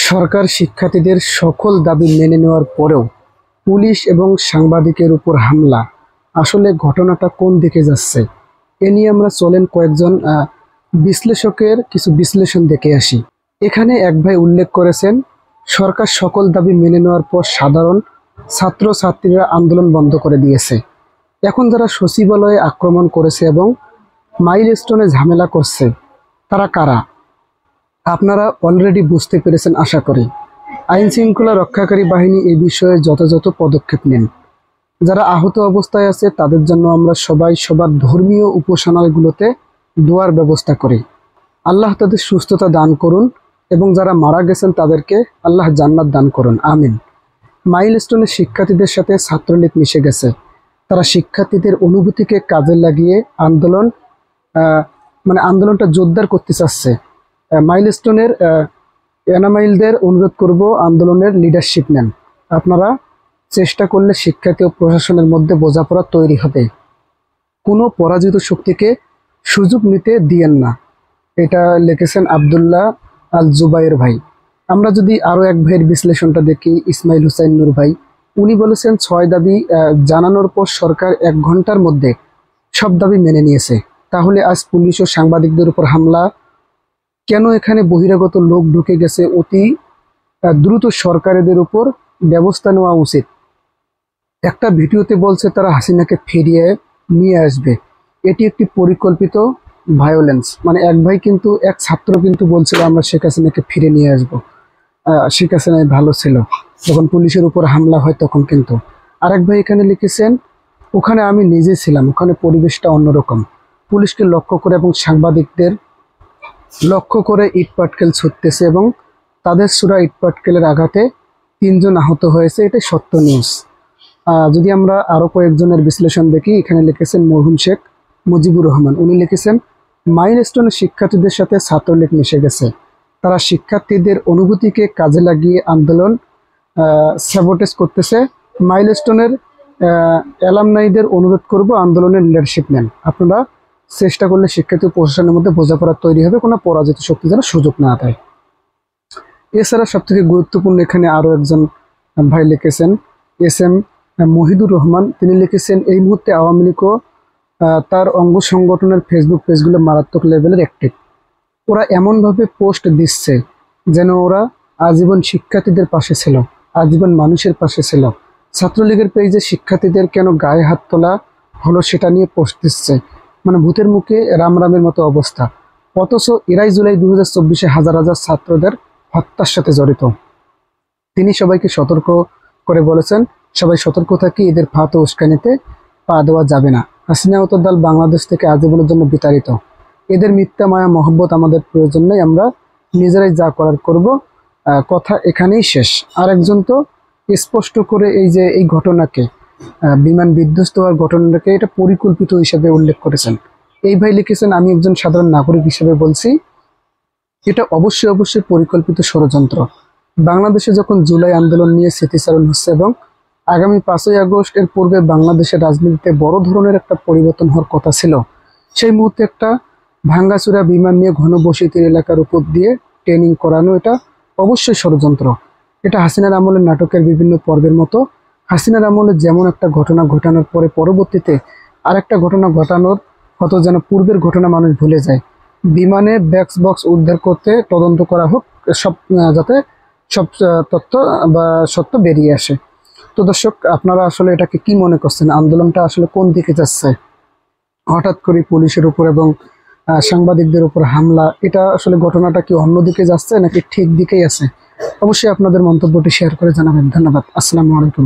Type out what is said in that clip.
সরকার শিক্ষার্থীদের সকল দাবি মেনে নেওয়ার পরেও পুলিশ এবং সাংবাদিকের উপর হামলা, আসলে ঘটনাটা কোন দিকে যাচ্ছে এ নিয়ে আমরা চলেন কয়েকজন বিশ্লেষকের কিছু বিশ্লেষণ দেখে আসি। এখানে এক ভাই উল্লেখ করেছেন, সরকার সকল দাবি মেনে নেওয়ার পর সাধারণ ছাত্রছাত্রীরা আন্দোলন বন্ধ করে দিয়েছে। এখন যারা সচিবালয়ে আক্রমণ করেছে এবং মাইলস্টোনে ঝামেলা করছে তারা কারা আপনারা অলরেডি বুঝতে পেরেছেন আশা করি। আইন শৃঙ্খলা রক্ষাকারী বাহিনী এই বিষয়ে যথাযথ পদক্ষেপ নেন। যারা আহত অবস্থায় আছে তাদের জন্য আমরা সবাই সবার ধর্মীয় উপাসনালয়গুলোতে দোয়ার ব্যবস্থা করি। আল্লাহ তাদের সুস্থতা দান করুন এবং যারা মারা গেছেন তাদেরকে আল্লাহ জান্নাত দান করুন, আমিন। মাইলস্টোনের শিক্ষার্থীদের সাথে ছাত্রলীগ মিশে গেছে। তারা শিক্ষার্থীদের অনুভূতিকে কাজে লাগিয়ে আন্দোলনটা জোরদার করতে চাচ্ছে। মাইলস্টোনের এনামাইলদের অনুরোধ করব, আন্দোলনের লিডারশিপ নেন। আপনারা চেষ্টা করলে শিক্ষার্থী ও প্রশাসনের মধ্যে বোঝাপড়া তৈরি হবে। কোনো পরাজিত শক্তিকে সুযোগ নিতে দিয়েন না। এটা লিখেছেন আবদুল্লাহ আল জুবাইর ভাই। আমরা যদি আরও এক ভাইয়ের বিশ্লেষণটা দেখি, ইসমাইল হুসাইন নূর ভাই, উনি বলেছেন 6 দাবি জানানোর পর সরকার 1 ঘন্টার মধ্যে সব দাবি মেনে নিয়েছে। তাহলে আজ পুলিশ ও সাংবাদিকদের উপর হামলা কেন? এখানে বহিরাগত লোক ঢুকে গেছে, অতি দ্রুত সরকারেদের উপর ব্যবস্থা নেওয়া উচিত। একটা ভিডিওতে বলছে তারা হাসিনাকে ফিরিয়ে নিয়ে আসবে, এটি একটি পরিকল্পিত ভায়োলেন্স। মানে এক ছাত্র কিন্তু বলছিল আমরা শেখ হাসিনাকে ফিরে নিয়ে আসবো, শেখ হাসিনাই ভালো ছিল। যখন পুলিশের উপর হামলা হয় তখন কিন্তু আরেক ভাই এখানে লিখেছেন, ওখানে আমি নিজে ছিলাম, ওখানে পরিবেশটা অন্যরকম। পুলিশকে লক্ষ্য করে এবং সাংবাদিকদের লক্ষ্য করে ইট পাটকেল ছুটতেছে এবং তাদের ছোড়া ইট পাটকেলের আঘাতে 3 জন আহত হয়েছে, এটাই সত্য নিউজ। যদি আমরা আরও কয়েকজনের বিশ্লেষণ দেখি, এখানে লিখেছেন মরহুম শেখ মুজিবুর রহমান। উনি লিখেছেন, মাইলস্টোনের শিক্ষার্থীদের সাথে ছাত্রলীগ মিশে গেছে। তারা শিক্ষার্থীদের অনুভূতিকে কাজে লাগিয়ে আন্দোলন স্যাবোটেজ করতেছে। মাইলস্টোনের অ্যালামনাইদের অনুরোধ করব, আন্দোলনের লিডারশিপ নেন। আপনারা চেষ্টা করলে শিক্ষার্থী প্রশাসনের মধ্যে বোঝাপড়া তৈরি হবে, কোনো পরাজিত শক্তি যেন সুযোগ না দেয়। এছাড়া সবথেকে গুরুত্বপূর্ণ এখানে আরও একজন ভাই লিখেছেন, SM মহিদুর রহমান। তিনি লিখেছেন, এই মুহূর্তে আওয়ামী লীগ ও তার অঙ্গ সংগঠনের ফেসবুক পেজগুলো মারাত্মক লেভেলের অ্যাক্টিভ। ওরা এমনভাবে পোস্ট দিচ্ছে যেন ওরা আজীবন শিক্ষার্থীদের পাশে ছিল, আজীবন মানুষের পাশে ছিল। ছাত্রলীগের পেজে শিক্ষার্থীদের কেন গায়ে হাত তোলা হলো সেটা নিয়ে পোস্ট দিচ্ছে, মানে ভূতের মুখে রামরামের মতো অবস্থা। অথচ এরাই জুলাই 2024-এ হাজার হাজার ছাত্রদের হত্যার সাথে জড়িত। তিনি সবাইকে সতর্ক করে বলেছেন, সবাই সতর্ক থাকি, এদের ফাঁদ ও উস্কানিতে পা দেওয়া যাবে না। হাসিনা ও তার দল বাংলাদেশ থেকে আজীবনের জন্য বিতাড়িত। এদের মিথ্যা মায়া মহব্বত আমাদের প্রয়োজন নেই, আমরা নিজেরাই যা করার করব। কথা এখানেই শেষ। আরেকজন তো স্পষ্ট করে এই ঘটনাকে, বিমান বিধ্বস্ত হওয়ার ঘটনাটাকে এটা পরিকল্পিত হিসেবে উল্লেখ করেছেন। এই ভাই লিখেছেন, আমি একজন সাধারণ নাগরিক হিসেবে বলছি, এটা অবশ্যই পরিকল্পিত ষড়যন্ত্র। বাংলাদেশে যখন জুলাই আন্দোলন নিয়ে স্মৃতিচারণ হচ্ছে এবং আগামী 5ই আগস্ট এর পূর্বে বাংলাদেশের রাজনীতিতে বড় ধরনের একটা পরিবর্তন হওয়ার কথা ছিল, সেই মুহূর্তে একটা ভাঙ্গাচুরা বিমান নিয়ে ঘনবসতির এলাকার উপর দিয়ে ট্রেনিং করানো, এটা অবশ্যই ষড়যন্ত্র। এটা হাসিনার আমলের নাটকের বিভিন্ন পর্বের মতো। হাসিনার আমলে যেমন একটা ঘটনা ঘটানোর পরে পরবর্তীতে আরেকটা ঘটনা ঘটানোর হতো, যেন পূর্বের ঘটনা মানুষ ভুলে যায়। বিমানে বক্স উদ্ধার করতে তদন্ত করা হোক, যাতে সব তথ্য বা সত্য বেরিয়ে আসে। তো দর্শক, আপনারা আসলে এটাকে কি মনে করছেন? আন্দোলনটা আসলে কোন দিকে যাচ্ছে? হঠাৎ করে পুলিশের উপর এবং সাংবাদিকদের উপর হামলা, এটা আসলে ঘটনাটা কি অন্যদিকে যাচ্ছে নাকি ঠিক দিকেই আছে? অবশ্যই আপনাদের মন্তব্যটি শেয়ার করে জানাবেন। ধন্যবাদ। আসসালামু আলাইকুম।